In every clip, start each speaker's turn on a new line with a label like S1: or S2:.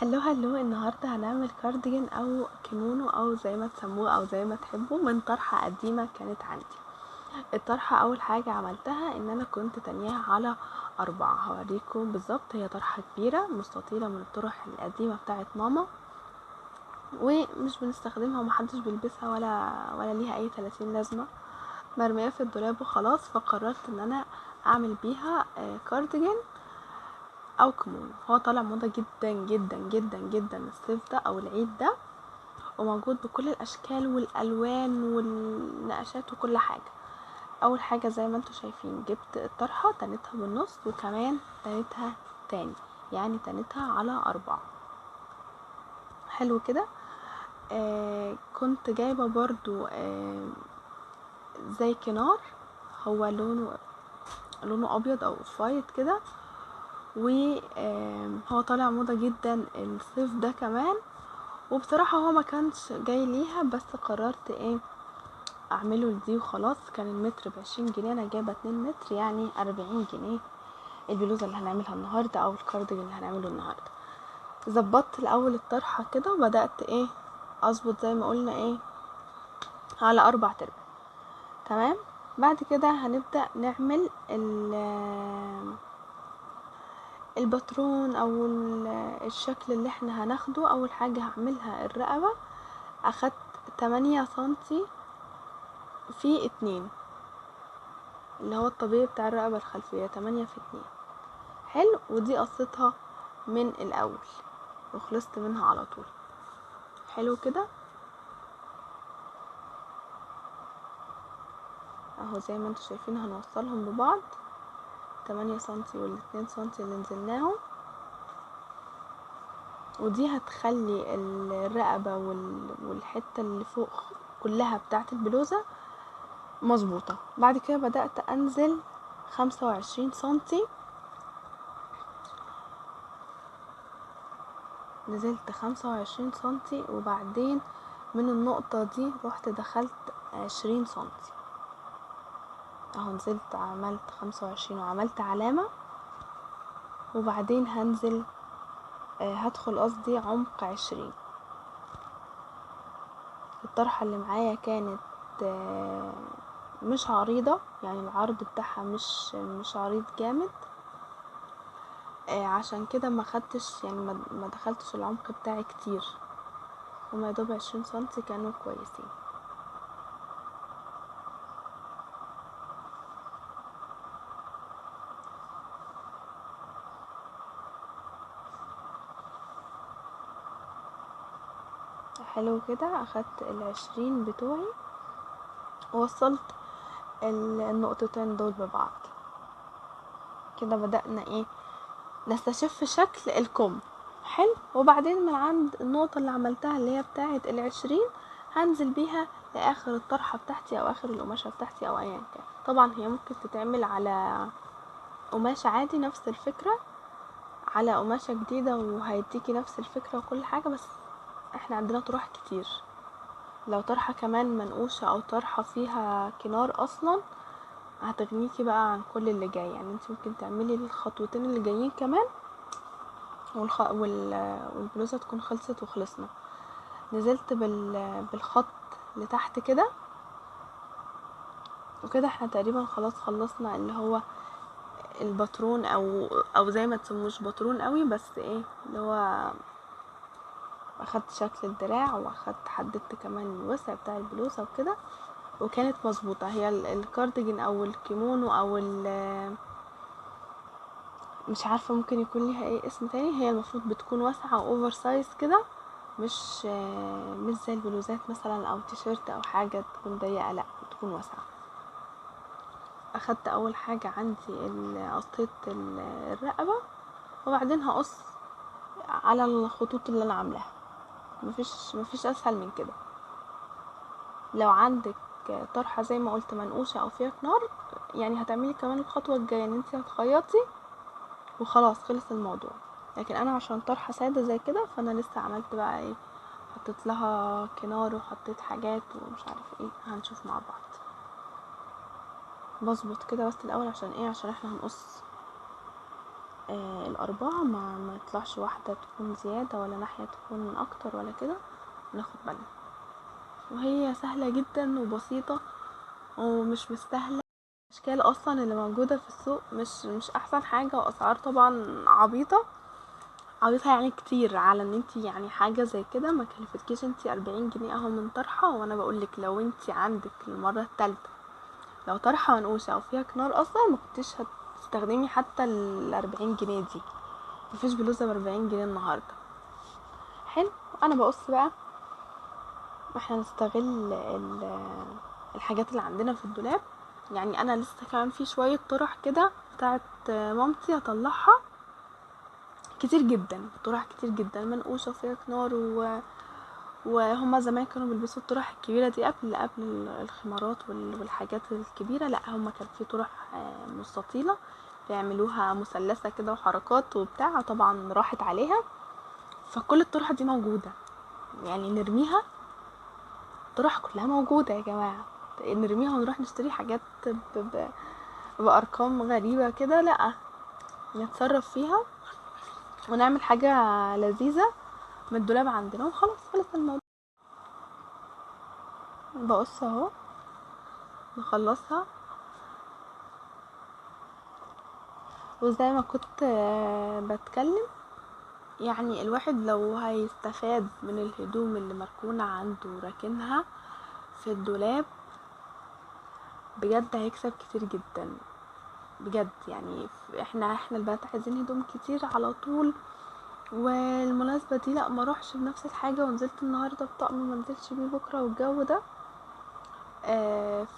S1: هلو النهارده هنعمل كارديجان او كيمونو او زي ما تسموه او زي ما تحبوا من طرحه قديمه كانت عندي. الطرحه اول حاجه عملتها ان انا كنت تانياها على 4. هوريكم بالظبط. هي طرحه كبيره مستطيله من الطرح القديمه بتاعت ماما، ومش بنستخدمها ومحدش بيلبسها ولا ليها اي 30 لازمه، مرميه في الدولاب وخلاص. فقررت ان انا اعمل بيها كارديجان او كمون. هو طالع موضة جدا جدا جدا جدا الصيف ده او العيد ده، وموجود بكل الاشكال والالوان والنقشات وكل حاجة. اول حاجة زي ما انتوا شايفين جبت الطرحة تنتها بالنص، وكمان تنتها تاني، يعني تنتها على 4. حلو كده. كنت جايبة برضو زي كنار، هو لونه ابيض او اوف وايت كده، وهو طالع موضة جدا الصيف ده كمان. وبصراحة هو ما كانش جاي ليها، بس قررت اعمله لدي وخلاص. كان المتر ب20 جنيه، انا جايبه 2 متر يعني 40 جنيه. البلوزة اللي هنعملها النهاردة او الكارديجان اللي هنعمله النهاردة. ظبطت الاول الطرحة كده وبدأت اظبط زي ما قلنا على 4 تربع. تمام. بعد كده هنبدأ نعمل الباترون او الشكل اللي احنا هناخده. اول حاجة هعملها الرقبة. اخدت 8 سنتي في 2، اللي هو الطبيعي بتاع الرقبة الخلفية 8 في 2. حلو. ودي قصتها من الاول وخلصت منها على طول. حلو كده اهو زي ما انتوا شايفين. هنوصلهم ببعض 8 سنتي وال2 سنتي اللي نزلناهم، ودي هتخلي الرقبة والحتة اللي فوق كلها بتاعت البلوزة مظبوطة. بعد كده بدأت انزل 25 سنتي. نزلت 25 سنتي، وبعدين من النقطة دي رحت دخلت 20 سنتي اهو. نزلت عملت 25 وعملت علامة، وبعدين هدخل قصدي عمق 20. الطرحة اللي معايا كانت مش عريضة، يعني العرض بتاعها مش عريض جامد. عشان كده ما خدتش يعني ما دخلتش العمق بتاعي كتير. هما يدوب 20 سنتي كانوا كويسين. حلو كده. اخدت 20 بتوعي ووصلت النقطتين دول ببعض كده. بدأنا نستشف شكل الكم. حلو. وبعدين من عند النقطة اللي عملتها اللي هي بتاعة 20 هنزل بيها لآخر الطرحة بتاعتي او اخر القماشة بتاعتي او ايا كان. طبعا هي ممكن تتعمل على قماشة عادي نفس الفكرة، على قماشة جديدة وهيديكي نفس الفكرة وكل حاجة، بس احنا عندنا طرح كتير. لو طرحة كمان منقوشة او طرحة فيها كنار اصلا هتغنيكي بقى عن كل اللي جاي. يعني انت ممكن تعملي الخطوتين اللي جايين كمان والبلوزة تكون خلصت وخلصنا. نزلت بالخط لتحت كده، وكده احنا تقريبا خلاص خلصنا اللي هو الباترون او زي ما تسموش باترون قوي، بس اللي هو اخدت شكل الدراع حددت كمان الوسع بتاع البلوزة وكده، وكانت مظبوطة. هي الكارديجان او الكيمونو او مش عارفة ممكن يكون ليها ايه اسم تاني. هي المفروض بتكون واسعة واوفر سايز كده، مش زي البلوزات مثلا او تيشيرت او حاجة تكون ضيقة، لا تكون واسعة. اخدت اول حاجة عندي قصيت الرقبة، وبعدين هقص على الخطوط اللي انا عاملاها. مفيش اسهل من كده. لو عندك طرحة زي ما قلت منقوشة او فيها كنار، يعني هتعملي كمان الخطوة الجاية ان انت هتخيطي وخلاص خلص الموضوع. لكن انا عشان طرحة سادة زي كده فانا لسه عملت بقى حطيت لها كنار وحطيت حاجات ومش عارف هنشوف مع بعض. بظبط كده بس الاول عشان عشان احنا هنقص الاربعة ما يطلعش واحدة تكون زيادة ولا ناحية تكون اكتر ولا كده، ناخد بالنا. وهي سهلة جدا وبسيطة ومش مستاهلة. الاشكال اصلا اللي موجودة في السوق مش احسن حاجة، واسعار طبعا عبيطة يعني كتير على ان انتي يعني حاجة زي كده ما كلفتكيش انتي 40 جنيه اهو من طرحة. وانا بقولك لو انتي عندك المرة التالتة لو طرحة منقوشة او فيها كنار اصلا ما كنتش هتستخدمي حتى ال40 جنيه دي. مفيش بلوزة ب40 جنيه النهاردة. حلو. انا بقص بقى، احنا نستغل الحاجات اللي عندنا في الدولاب. يعني انا لسه كمان في شوية طرح كده بتاعت مامتي هطلعها كتير جدا، طرح كتير جدا منقوشة فيها كنار وهما زمان كانوا بيلبسوا الطرح الكبيرة دي قبل الخمارات والحاجات الكبيرة. لا هما كان في طرح مستطيلة بيعملوها مثلثة كده وحركات وبتاع، طبعا راحت عليها. فكل الطرح دي موجودة، يعني نرميها؟ الطرح كلها موجودة يا جماعة، نرميها ونروح نشتري حاجات بأرقام غريبة كده؟ لا، نتصرف فيها ونعمل حاجة لذيذة من الدولاب عندنا وخلاص، خلص الموضوع. بقص اهو، نخلصها. وزي ما كنت بتكلم، يعني الواحد لو هيستفاد من الهدوم اللي مركونة عنده راكنها في الدولاب بجد هيكسب كتير جدا بجد. يعني احنا البنات عايزين هدوم كتير على طول، والمناسبة دي لا ما اروحش بنفس الحاجة ونزلت النهاردة بطقم ما نزلش بيه بكرة والجو ده.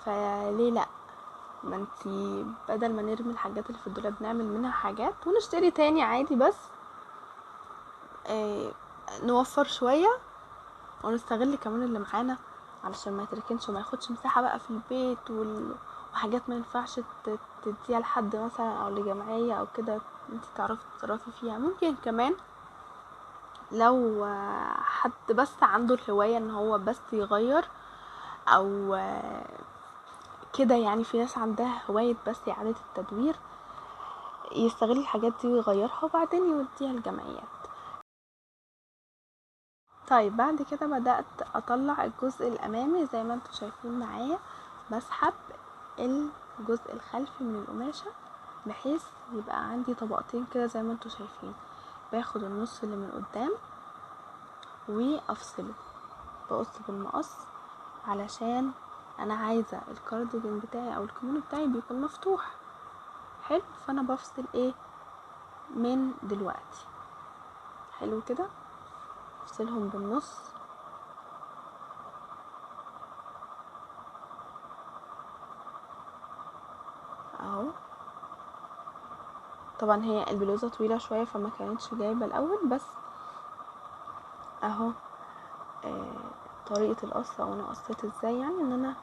S1: فليه لا؟ ما انتي بدل ما نرمي الحاجات اللي في الدولاب نعمل منها حاجات ونشتري تاني عادي، بس نوفر شوية ونستغل كمان اللي معانا علشان ما يتركنش وما ياخدش مساحة بقى في البيت وحاجات ما ينفعش تديها لحد مثلا او لجمعية او كده انتي تعرفي تتصرفي فيها. ممكن كمان لو حد بس عنده الهواية ان هو بس يغير او كده، يعني في ناس عندها هواية بس إعادة التدوير، يستغل الحاجات دي ويغيرها وبعدين يوديها الجمعيات. طيب بعد كده بدأت أطلع الجزء الأمامي زي ما انتوا شايفين معايا، بسحب الجزء الخلفي من القماشة بحيث يبقى عندي طبقتين كده زي ما انتوا شايفين. باخد النص اللي من قدام وأفصله، بقص بالمقص علشان انا عايزة الكارديجان بتاعي او الكمون بتاعي بيكون مفتوح. حلو. فانا بفصل ايه من دلوقتي. حلو كده، افصلهم بالنص اهو. طبعا هي البلوزة طويلة شوية فما كانتش جايبة الاول، بس اهو طريقة القص او انا قصيت ازاي، يعني ان انا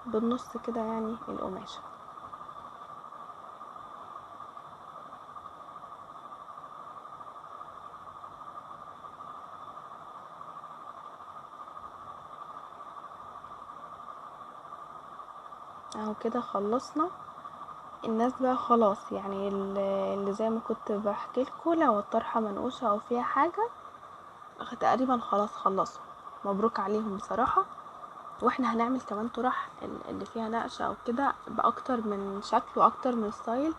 S1: بالنص كده يعني القماشة اهو كده. خلصنا. الناس بقى خلاص، يعني اللي زي ما كنت بحكي لكم لو الطرحة منقوشة او فيها حاجة تقريبا خلاص خلصوا، مبروك عليهم بصراحة. واحنا هنعمل كمان طرح اللي فيها نقش او كده باكتر من شكل واكتر من ستايل،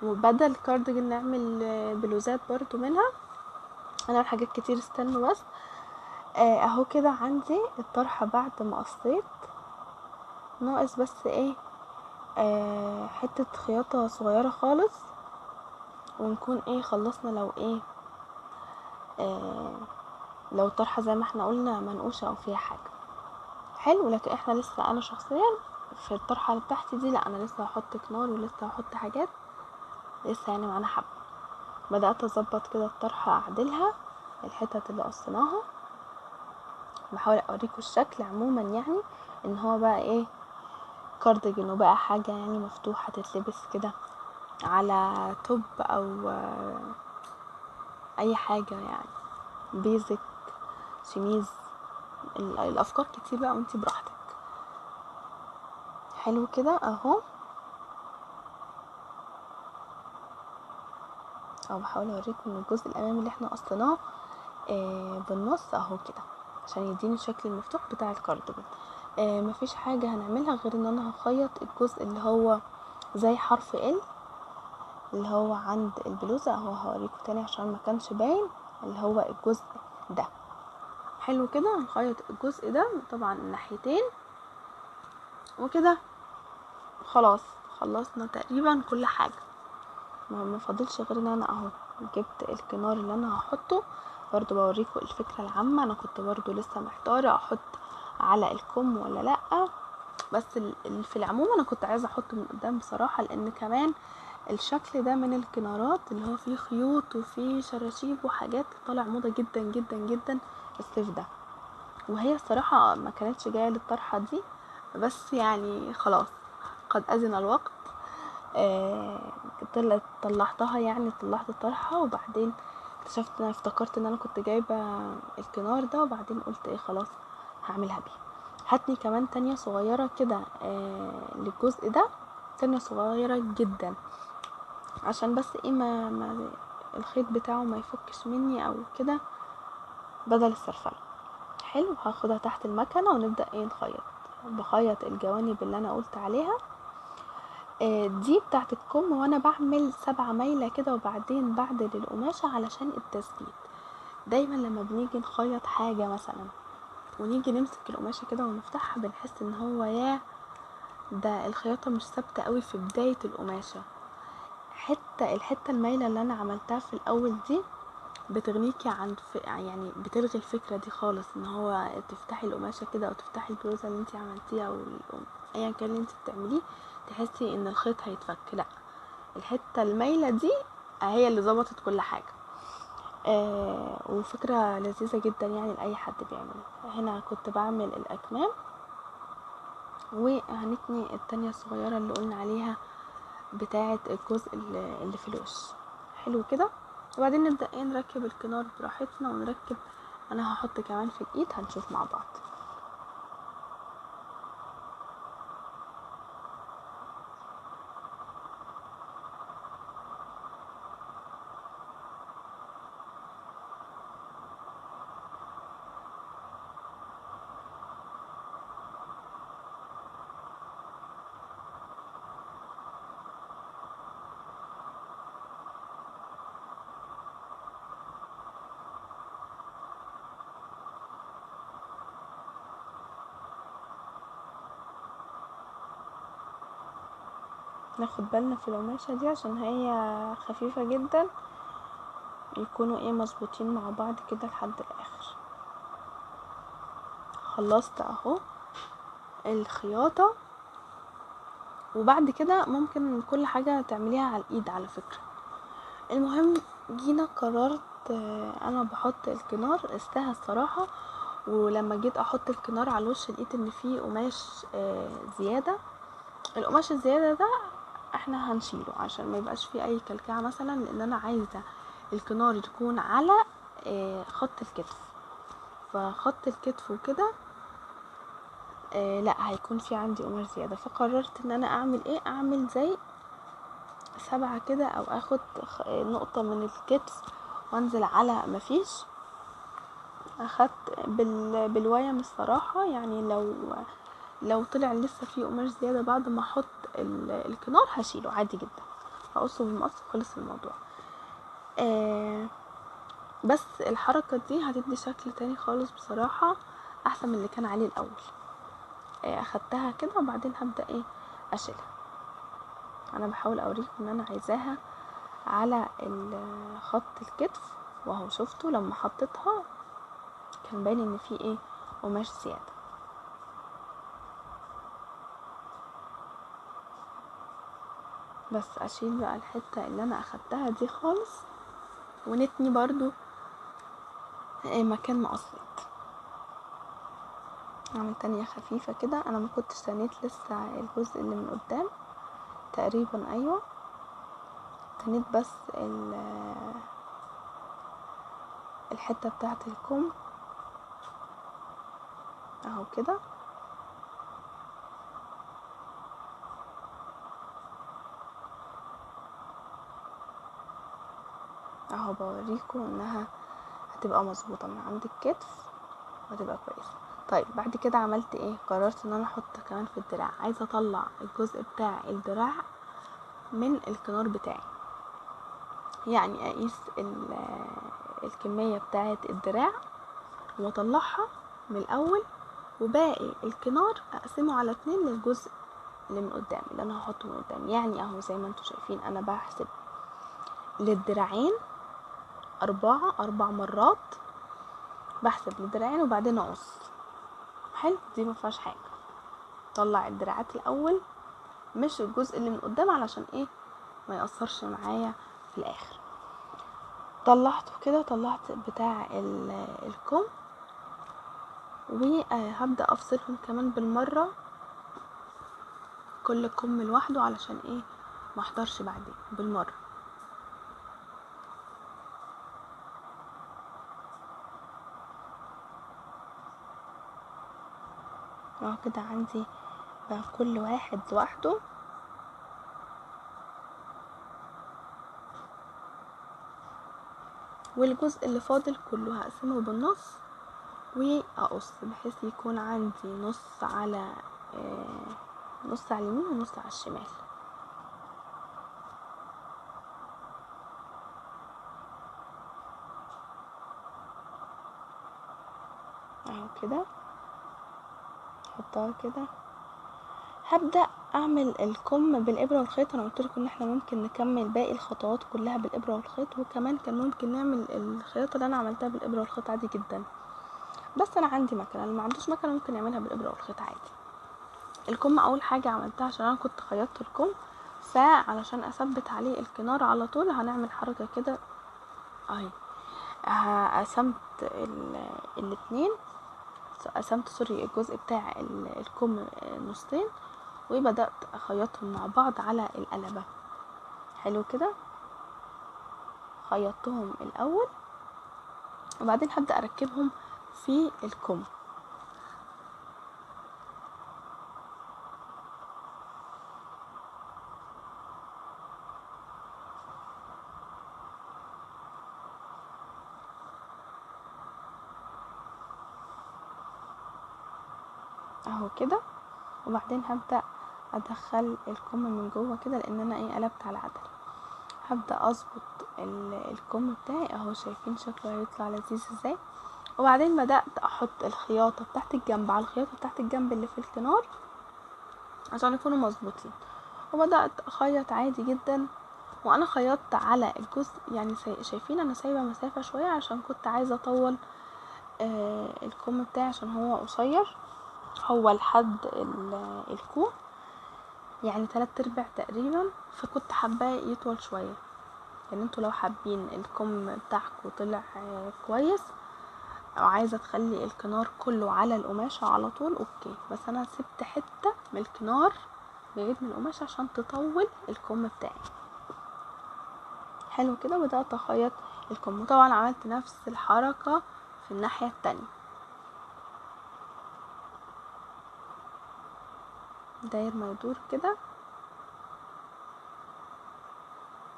S1: وبدل كارديجان نعمل بلوزات برضو منها. هنعمل حاجات كتير، استنوا بس. اهو كده عندي الطرحة بعد ما قصيت، ناقص بس ايه حتة خياطة صغيرة خالص ونكون ايه خلصنا. لو ايه لو الطرحة زي ما احنا قلنا منقوشة او فيها حاجة. حلو. لكن احنا لسه، انا شخصيا في الطرحة اللي تحت دي لا، انا لسه هحط كنار ولسه هحط حاجات لسه، يعني معانا حبة. بدأت اظبط كده الطرحة، اعدلها الحتت اللي قصيناها. بحاول اوريكم الشكل عموما، يعني ان هو بقى ايه كارديجان وبقى حاجة يعني مفتوحة تتلبس كده على توب او اي حاجة، يعني بيزك، شميز. الافكار كتير بقى وانتي براحتك. حلو كده اهو. او بحاول اوريكم ان الجزء الامامي اللي احنا قصيناه بالنص اهو كده عشان يديني الشكل المفتوح بتاع الكارديجان. مفيش حاجة هنعملها غير ان انا هخيط الجزء اللي هو زي حرف ال اللي هو عند البلوزة اهو، هوريكم تاني عشان ما كانش باين، اللي هو الجزء ده. حلو كده، هنخيط الجزء ده طبعا الناحيتين وكده. خلاص خلصنا تقريبا كل حاجة، ما فاضلش غير ان انا اهو جبت الكنار اللي انا هحطه. برضو بوريكم الفكرة العامة، انا كنت برضو لسه محتارة احط على الكم ولا لا، بس في العموم انا كنت عايزة احطه من قدام بصراحة، لان كمان الشكل ده من الكنارات اللي هو فيه خيوط وفيه شراشيب وحاجات طالع موضة جدا جدا جدا الصيف ده، وهي الصراحة ما كانتش جاية للطرحة دي، بس يعني خلاص قد أذن الوقت. طلعتها، يعني طلعت الطرحة، وبعدين اكتشفت انا افتكرت ان انا كنت جايبة الكنار ده، وبعدين قلت ايه خلاص هعملها بيه. هاتني كمان تانية صغيرة كده للجزء ده، تانية صغيرة جدا عشان بس ايه ما الخيط بتاعه ما يفكش مني او كده بدل السرفلة. حلو، هاخدها تحت المكنة ونبدأ ايه نخيط. بخيط الجوانب اللي انا قلت عليها دي بتاعت الكم، وانا بعمل 7 ميلة كده وبعدين بعدل القماشة علشان التثبيت. دايما لما بنيجي نخيط حاجة مثلا ونيجي نمسك القماشة كده ونفتحها بنحس ان هو ده الخياطة مش ثابتة قوي في بداية القماشة. الحتة المايلة اللي انا عملتها في الاول دي بتغنيكي عن يعني بتلغي الفكرة دي خالص، ان هو تفتحي القماشة كده او تفتحي البلوزة اللي انتي عملتيها او ايا كان اللي انتي بتعمليه تحسي ان الخيط هيتفك. لا، الحتة المايلة دي هي اللي ظبطت كل حاجة. وفكرة لذيذة جدا يعني لأي حد بيعملها. هنا كنت بعمل الأكمام، وهنتني التانية الصغيرة اللي قلنا عليها بتاعة الجزء اللي في الوش. حلو كده، وبعدين نبدأ ايه نركب الكنار براحتنا، ونركب انا هحط كمان في الايد، هنشوف مع بعض. ناخد بالنا في القماشة دي عشان هي خفيفة جدا، يكونوا ايه مظبوطين مع بعض كده لحد الاخر. خلصت اهو الخياطة، وبعد كده ممكن كل حاجة تعمليها على الايد على فكرة. المهم جينا قررت انا بحط الكنار استاهل الصراحة، ولما جيت احط الكنار على الوش لقيت ان فيه قماش زيادة. القماش الزيادة ده احنا هنشيله عشان ما يبقاش فيه اي كلكعة مثلا، لان انا عايزة الكنار يكون على خط الكتف، فخط الكتف وكده لا هيكون في عندي قماش زيادة. فقررت ان انا اعمل زي 7 كده، او اخد نقطة من الكتف وانزل على مفيش. اخدت بالويم الصراحة، يعني لو طلع لسه فيه قماش زيادة بعد ما احط الكنار هشيله عادي جدا، هقصه بالمقص وخلص الموضوع. بس الحركة دي هتدي شكل تاني خالص بصراحة، احسن من اللي كان عليه الاول. اخدتها كده وبعدين هبدأ اشيلها. انا بحاول اوريكم ان انا عايزاها على خط الكتف، وهو شفتوا لما حطيتها كان باين ان في قماش زيادة. بس اشيل بقى الحتة اللي انا اخدتها دي خالص، ونتني برضو مكان ما قصيت. اعمل تانية خفيفة كده، انا ما كنتش تنيت لسه الجزء اللي من قدام تقريبا، ايوه تنيت بس الحتة بتاعة الكم اهو كده. اهو بوريكم انها هتبقى مظبوطه من عند الكتف وهتبقى كويسه. طيب بعد كده عملت ايه؟ قررت ان انا احط كمان في الدراع، عايزه اطلع الجزء بتاع الدراع من الكنار بتاعي، يعني اقيس الكميه بتاعه الدراع واطلعها من الاول، وباقي الكنار اقسمه على 2 للجزء اللي من قدام اللي انا هحطه من قدام. يعني اهو زي ما انتوا شايفين انا بحسب للدراعين 4 مرات، بحسب للدراعين وبعدين اقص. حلو، دي مفيهاش حاجه. طلع الدراعات الاول مش الجزء اللي من قدام علشان ايه ما يأثرش معايا في الاخر. طلعته كده، طلعت بتاع الكم، وهبدأ افصلهم كمان بالمرة كل كم لوحده علشان ايه ما احضرش بعدين بالمرة. اهو كده عندي بقى كل واحد لوحده. والجزء اللي فاضل كله هقسمه بالنص واقص، بحيث يكون عندي نص على نص على اليمين ونص على الشمال. اهو كده احطها كده. هبدأ اعمل الكم بالابرة والخيط. انا قلت لكم ان احنا ممكن نكمل باقي الخطوات كلها بالابرة والخيط، وكمان كان ممكن نعمل الخياطة اللي انا عملتها بالابرة والخيط عادي جدا، بس انا عندي مكنه، اللي ما عندوش مكنه ممكن يعملها بالابره والخيط عادي. الكم اول حاجه عملتها عشان انا كنت خيطت الكم، فعلشان اثبت عليه الكنار على طول هنعمل حركه كده اهي. قسمت الاتنين، قسمت سوري الجزء بتاع الكم نصين، وبدأت اخيطهم مع بعض على القلبة. حلو كده، خيطتهم الاول وبعدين هبدأ اركبهم في الكم. اهو كده، وبعدين هبدأ ادخل الكم من جوه كده، لان انا ايه قلبت على العدل. هبدأ اظبط الكم بتاعي اهو، شايفين شكله هيطلع لذيذ ازاي. وبعدين بدأت احط الخياطة بتاعت الجنب على الخياطة بتاعت الجنب اللي في الكنار عشان يكونوا مظبوطين، وبدأت اخيط عادي جدا. وانا خيطت على الجزء يعني شايفين انا سايبه مسافه شويه عشان كنت عايزه اطول الكم بتاعي عشان هو قصير، هو لحد الكوع يعني 3/4 تقريبا، فكنت حاباه يطول شويه. يعني انتوا لو حابين الكم بتاعكم طلع كويس او عايزه تخلي الكنار كله على القماشه على طول اوكي، بس انا سبت حته من الكنار بعيد من القماشه عشان تطول الكم بتاعي. حلو كده، بدأت اخيط الكم، وطبعا عملت نفس الحركه في الناحيه التانية، داير ما يدور كده.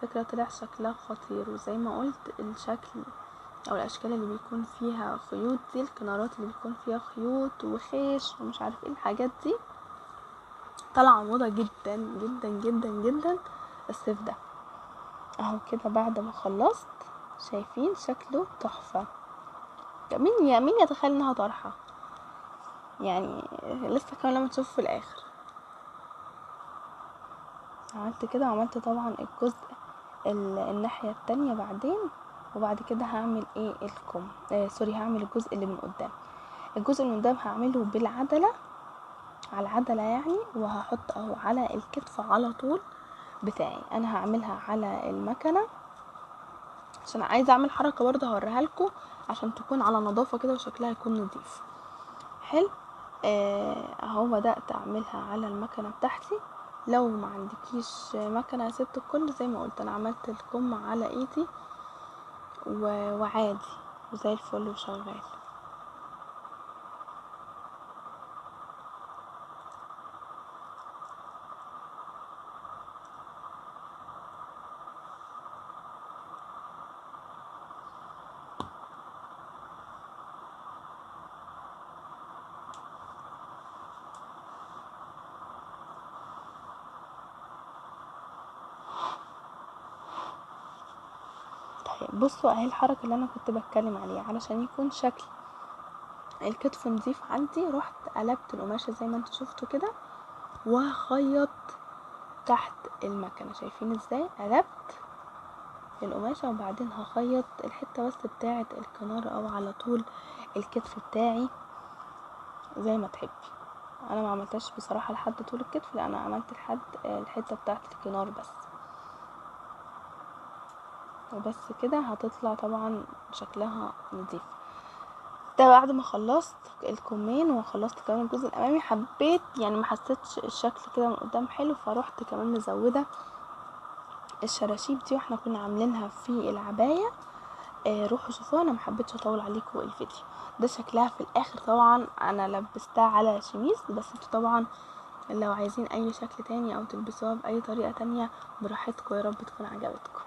S1: فكرة طلع شكلها خطير، وزي ما قلت الشكل او الاشكال اللي بيكون فيها خيوط دي، الكنارات اللي بيكون فيها خيوط وخيش ومش عارف ايه الحاجات دي، طالعه موضه جدا جدا جدا جدا الصيف ده. اهو كده بعد ما خلصت شايفين شكله تحفه. مين يتخيل انها طرحه يعني، لسه كمان لما تشوفوا في الاخر. عملت كده، وعملت طبعا الجزء الناحيه التانية بعدين، وبعد كده هعمل ايه الكم سوري هعمل الجزء اللي من قدام. الجزء اللي من قدام هعمله بالعدله، على العدله يعني، وهحط اهو على الكتف على طول بتاعي. انا هعملها على المكنه عشان عايزه اعمل حركه برضه هوريها لكم عشان تكون على نظافه كده وشكلها يكون نظيف. حلو، اهو بدات اعملها على المكنه بتاعتي. لو ما عندكيش مكنه سبت الكل زي ما قلت، انا عملت الكم على ايدي وعادي وزي الفل وشغال. مكان. بصوا اهي الحركة اللي انا كنت بتكلم عليها، علشان يكون شكل الكتف نضيف عندي، رحت قلبت القماشة زي ما انتوا شفتوا كده، وهخيط تحت المكنة. شايفين ازاي قلبت القماشة، وبعدين هخيط الحتة بس بتاعة الكنار او على طول الكتف بتاعي زي ما تحبي. انا ما عملتش بصراحة لحد طول الكتف، لا انا عملت لحد الحتة بتاعة الكنار بس، وبس كده هتطلع طبعا شكلها نضيف. ده بعد ما خلصت الكمين وخلصت كمان الجزء الامامي، حبيت يعني ما حسيتش الشكل كده من قدام حلو، فروحت كمان مزوده الشراشيب دي، واحنا كنا عاملينها في العبايه. روحوا شوفوها، انا محبتش اطول عليكم الفيديو. ده شكلها في الاخر. طبعا انا لبستها على شميس، بس انتوا طبعا لو عايزين اي شكل تاني او تلبسوها باي طريقه تانية براحتكم. يا رب تكون عجبتكم.